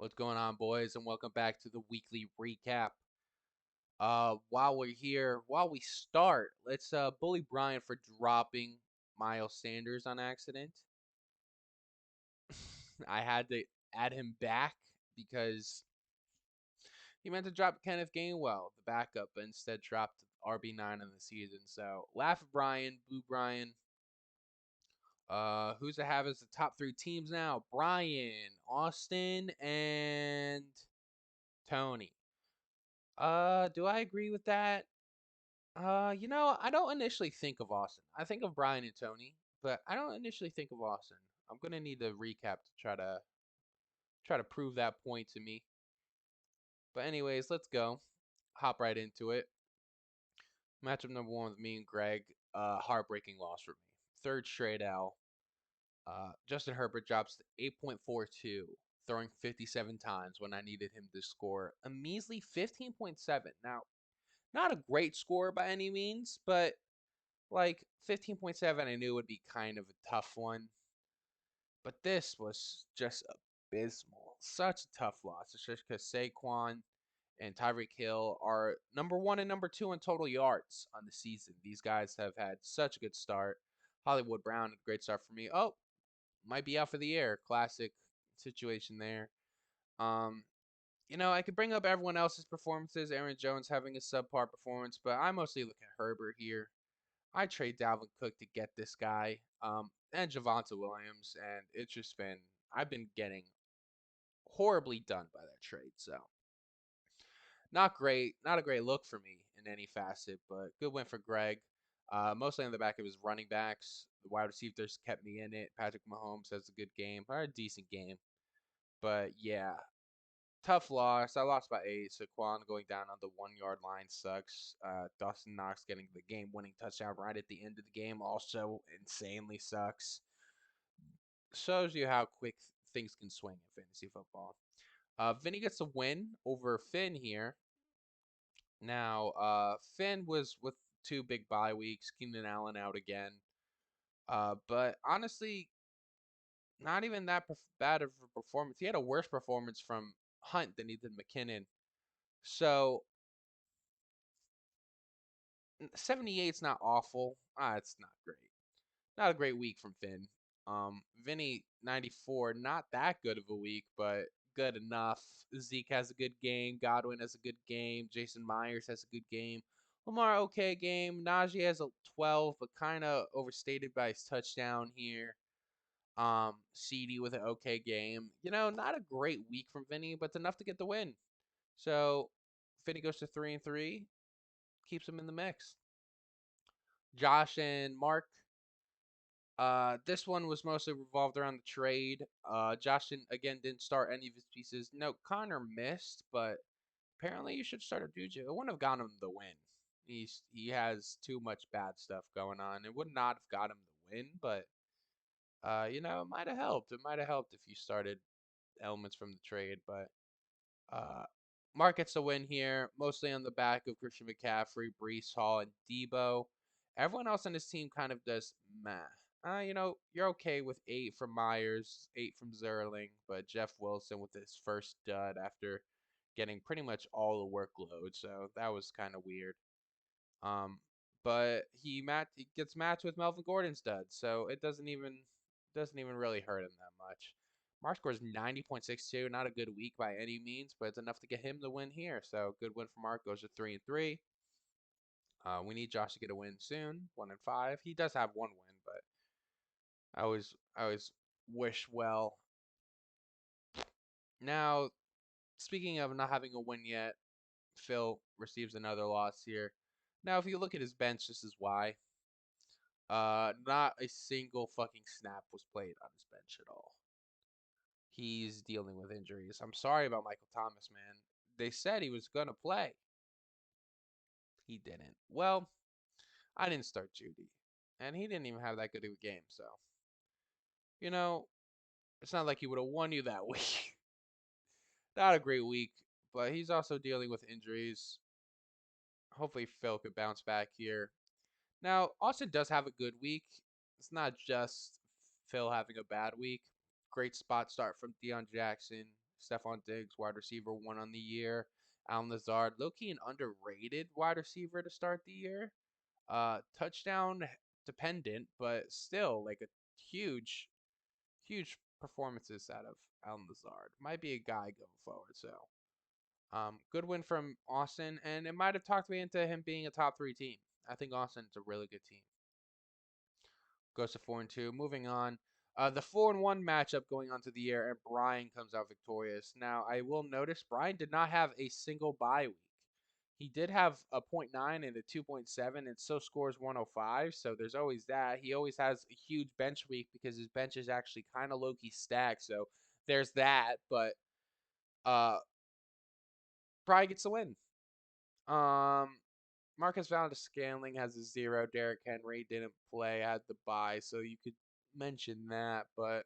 What's going on, boys, and welcome back to the weekly recap. While we're here, while we start, let's bully Brian for dropping Miles Sanders on accident. I had to add him back because he meant to drop Kenneth Gainwell, the backup, but instead dropped RB9 in the season. So laugh at Brian, boo Brian. Who's to have as the top three teams now? Brian, Austin, and Tony. Do I agree with that? I don't initially think of Austin. I think of Brian and Tony, but I don't initially think of Austin. I'm gonna need the recap to try to prove that point to me. But anyways, let's go. Hop right into it. Matchup number one with me and Greg. Heartbreaking loss for me. Third straight L. Justin Herbert drops to 8.42, throwing 57 times when I needed him to score a measly 15.7. Now, not a great score by any means, but like 15.7, I knew would be kind of a tough one, but this was just abysmal. Such a tough loss. It's just because Saquon and Tyreek Hill are number one and number two in total yards on the season. These guys have had such a good start. Hollywood Brown, a great start for me. Oh, might be out for the year. Classic situation there. Um, I could bring up everyone else's performances. Aaron Jones having a subpar performance, but I mostly look at Herbert here. I trade Dalvin Cook to get this guy, and Javonte Williams, and it's just been I've been getting horribly done by that trade. So not great, not a great look for me in any facet, but good win for Greg. Mostly on the back of his running backs. The wide receivers kept me in it. Patrick Mahomes has a good game, or a decent game. But yeah, tough loss. I lost by 8. Saquon going down on the 1 yard line sucks. Dawson Knox getting the game winning touchdown right at the end of the game also insanely sucks. Shows you how quick things can swing in fantasy football. Vinny gets a win over Finn here. Now, Finn was with 2 big bye weeks. Keenan Allen out again. But honestly, not even that bad of a performance. He had a worse performance from Hunt than he did McKinnon. So 78's not awful. It's not great. Not a great week from Finn. Vinny 94, not that good of a week, but good enough. Zeke has a good game. Godwin has a good game. Jason Myers has a good game. Lamar okay game. Najee has a 12, but kind of overstated by his touchdown here. CD with an okay game. Not a great week from Vinny, but it's enough to get the win. So Vinny goes to 3-3, keeps him in the mix. Josh and Mark. This one was mostly revolved around the trade. Josh again didn't start any of his pieces. No, Connor missed, but apparently you should start a Juju. It wouldn't have gotten him the win. He has too much bad stuff going on. It would not have got him the win, but it might have helped. It might have helped if you started elements from the trade, but uh, Mark gets a win here, mostly on the back of Christian McCaffrey, Brees Hall, and Debo. Everyone else on his team kind of does meh. You're okay with 8 from Myers, 8 from Zerling, but Jeff Wilson with his first dud after getting pretty much all the workload, so that was kind of weird. Um, but he gets matched with Melvin Gordon's dud, so it doesn't even really hurt him that much. Mark scores 90.62, not a good week by any means, but it's enough to get him the win here. So good win for Mark, goes to 3-3. We need Josh to get a win soon, 1-5. He does have one win, but I always wish well. Now, speaking of not having a win yet, Phil receives another loss here. Now, if you look at his bench, this is why. Not a single fucking snap was played on his bench at all. He's dealing with injuries. I'm sorry about Michael Thomas, man. They said he was gonna play. He didn't. Well, I didn't start Judy, and he didn't even have that good of a game. So, you know, it's not like he would have won you that week. Not a great week, but he's also dealing with injuries. Hopefully, Phil could bounce back here. Now, Austin does have a good week. It's not just Phil having a bad week. Great spot start from Deion Jackson. Stephon Diggs, wide receiver one on the year. Allen Lazard, low-key an underrated wide receiver to start the year. Touchdown dependent, but still like a huge, huge performances out of Allen Lazard. Might be a guy going forward. So, good win from Austin, and it might have talked me into him being a top three team. I think Austin's a really good team. Goes to 4-2. Moving on. The 4-1 matchup going on to the year, and Brian comes out victorious. Now, I will notice Brian did not have a single bye week. He did have a point 0.9 and a 2.7, and still scores 105. So there's always that. He always has a huge bench week because his bench is actually kind of low key stacked. So there's that. But uh, Brian gets the win. Um, Marcus Valdes-Scantling has a 0. Derrick Henry didn't play, had the bye, so you could mention that. But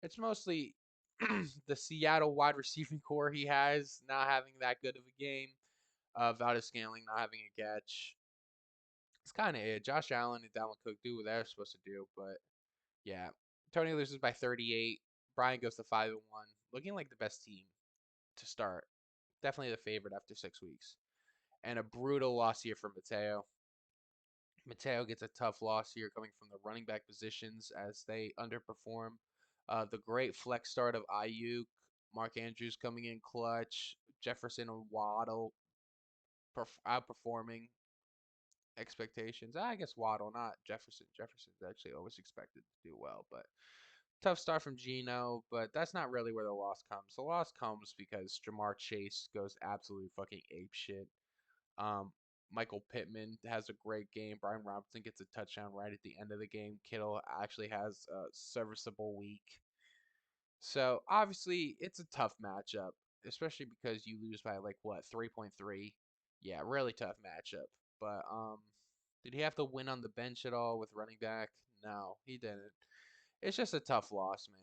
it's mostly the Seattle wide receiving core he has not having that good of a game. Valdes-Scantling not having a catch. It's kind of it. Josh Allen and Dalvin Cook do what they're supposed to do, but yeah. Tony loses by 38. Brian goes to 5-1, looking like the best team to start. Definitely the favorite after 6 weeks. And a brutal loss here for Mateo. Mateo gets a tough loss here coming from the running back positions as they underperform. The great flex start of Ayuk, Mark Andrews coming in clutch, Jefferson and Waddle outperforming expectations. I guess Waddle, not Jefferson. Jefferson's actually always expected to do well, but tough start from Geno, but that's not really where the loss comes. The loss comes because Jamar Chase goes absolutely fucking ape shit. Um, Michael Pittman has a great game. Brian Robinson gets a touchdown right at the end of the game. Kittle actually has a serviceable week. So obviously it's a tough matchup, especially because you lose by like what 3.3. Yeah, really tough matchup. But did he have to win on the bench at all with running back? No, he didn't. It's just a tough loss, man.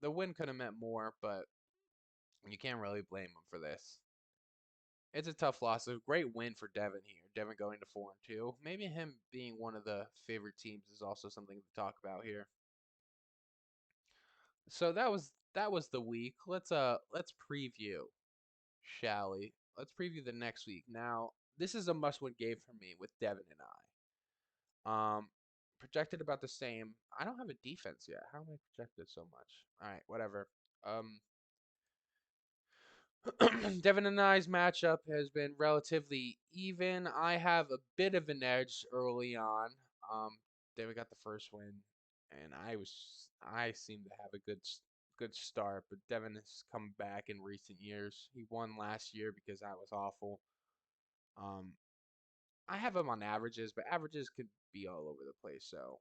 The win could have meant more, but you can't really blame him for this. It's a tough loss. A great win for Devin here. Devin going to 4-2. Maybe him being one of the favorite teams is also something to talk about here. So that was the week. Let's preview, shall we? Let's preview the next week. Now, this is a must-win game for me with Devin and I. Projected about the same. I don't have a defense yet. How am I projected so much? All right, whatever. Um, Devin and I's matchup has been relatively even. I have a bit of an edge early on. Um, Devin got the first win, and I seem to have a good start, but Devin has come back in recent years. He won last year because I was awful. Um, I have him on averages, but averages could be all over the place. So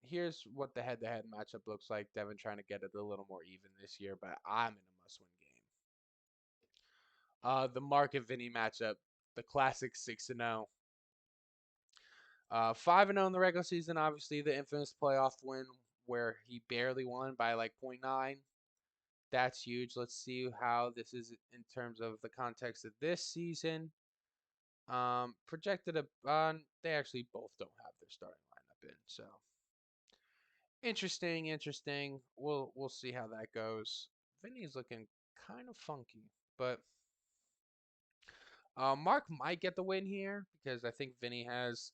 here's what the head-to-head matchup looks like. Devin trying to get it a little more even this year, but I'm in a must-win game. The Mark and Vinny matchup, the classic 6-0. 5-0 in the regular season, obviously the infamous playoff win where he barely won by like point 0.9. That's huge. Let's see how this is in terms of the context of this season. Projected they actually both don't have their starting lineup in, so interesting, interesting. We'll see how that goes. Vinny's looking kind of funky, but Mark might get the win here because I think Vinny has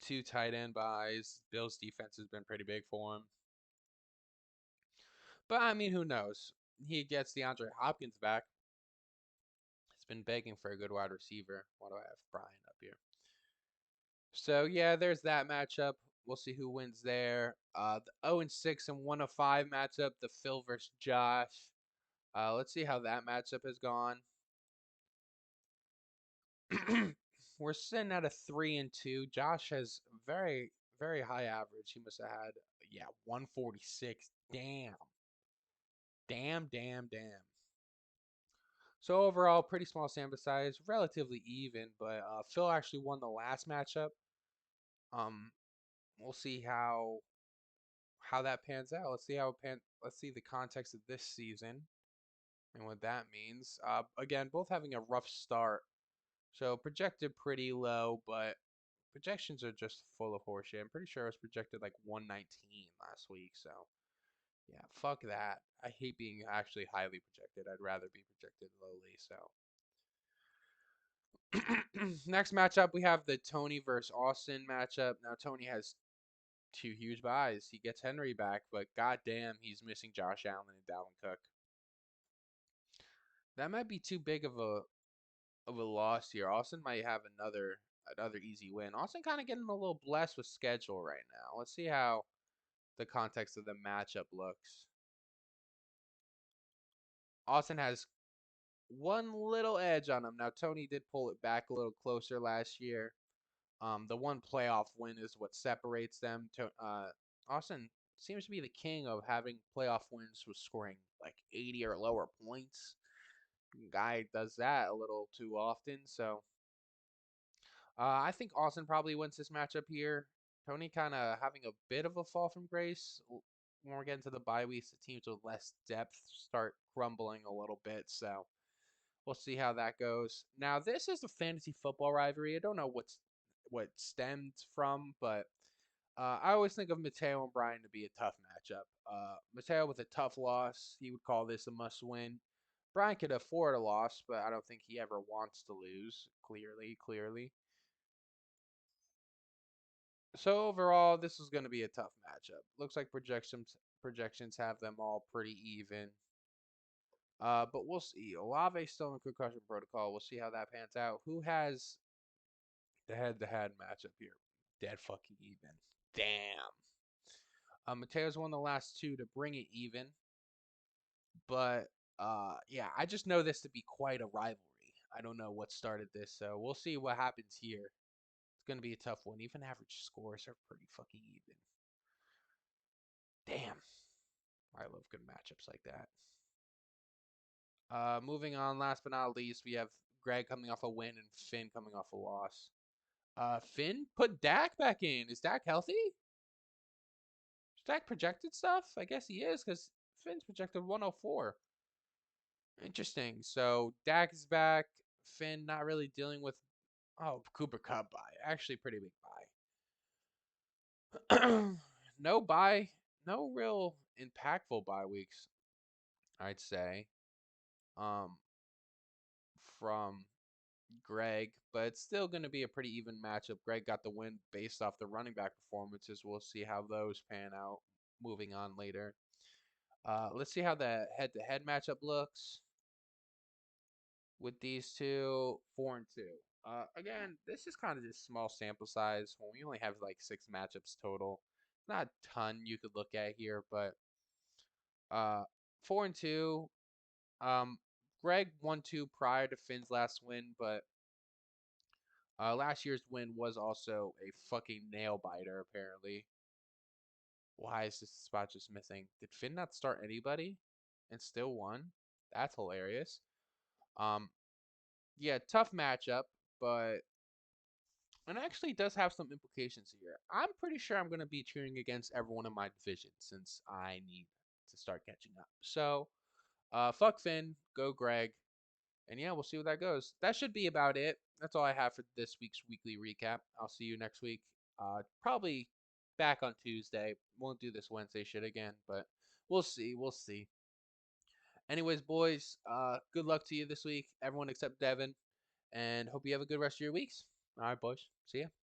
two tight end buys. Bill's defense has been pretty big for him. But I mean, who knows? He gets DeAndre Hopkins back. He's been begging for a good wide receiver. Why do I have Brian up here? So yeah, there's that matchup. We'll see who wins there. The 0-6 and 105 matchup, the Phil versus Josh. Let's see how that matchup has gone. We're sitting at a 3-2. Josh has very, very high average. He must have had, yeah, 146. Damn. Damn, damn, damn. So overall, pretty small sample size, relatively even, but Phil actually won the last matchup. Um, we'll see how that pans out. Let's see the context of this season and what that means. Again, both having a rough start. So projected pretty low, but projections are just full of horseshit. I'm pretty sure I was projected like 119 last week, so Yeah, fuck that. I hate being actually highly projected. I'd rather be projected lowly. So next matchup, we have the Tony versus Austin matchup. Now Tony has two huge buys. He gets Henry back, but goddamn, he's missing Josh Allen and Dalvin Cook. That might be too big of a loss here. Austin might have another easy win. Austin kind of getting a little blessed with schedule right now. Let's see how the context of the matchup looks. Austin has one little edge on him. Now Tony did pull it back a little closer last year. The one playoff win is what separates them. Austin seems to be the king of having playoff wins with scoring like 80 or lower points. Guy does that a little too often. So I think Austin probably wins this matchup here. Tony kind of having a bit of a fall from grace. When we're getting to the bye weeks, the teams with less depth start crumbling a little bit. So we'll see how that goes. Now, this is a fantasy football rivalry. I don't know what stemmed from, but I always think of Mateo and Brian to be a tough matchup. Mateo with a tough loss, he would call this a must win. Brian could afford a loss, but I don't think he ever wants to lose. Clearly. So overall, this is going to be a tough matchup. Looks like projections have them all pretty even. But we'll see. Olave still in concussion protocol. We'll see how that pans out. Who has the head-to-head matchup here? Dead fucking even. Damn. Mateo's won the last two to bring it even, but yeah, I just know this to be quite a rivalry. I don't know what started this, so we'll see what happens here. It's gonna be a tough one. Even average scores are pretty fucking even. Damn. I love good matchups like that. Moving on, last but not least, we have Greg coming off a win and Finn coming off a loss. Finn put Dak back in. Is Dak healthy? Is Dak projected stuff? I guess he is because Finn's projected 104. Interesting. So Dak is back. Finn not really dealing with Cooper Cup buy. Actually, pretty big buy. No buy. No real impactful bye weeks. I'd say. Um, from Greg, but it's still going to be a pretty even matchup. Greg got the win based off the running back performances. We'll see how those pan out moving on later. Let's see how the head-to-head matchup looks with these two, 4-2. Again, this is kind of just small sample size. When we only have like 6 matchups total, not a ton you could look at here, but 4-2. Um, Greg won 2 prior to Finn's last win, but last year's win was also a fucking nail biter, apparently. Why is this spot just missing? Did Finn not start anybody and still won? That's hilarious. Um, yeah, tough matchup, but and actually does have some implications here. I'm pretty sure I'm going to be cheering against everyone in my division since I need to start catching up. So, fuck Finn, go Greg, and yeah, we'll see where that goes. That should be about it. That's all I have for this week's weekly recap. I'll see you next week. Probably back on Tuesday. Won't do this Wednesday shit again, but we'll see. We'll see. Anyways, boys, good luck to you this week, everyone except Devin, and hope you have a good rest of your weeks. All right, boys. See ya.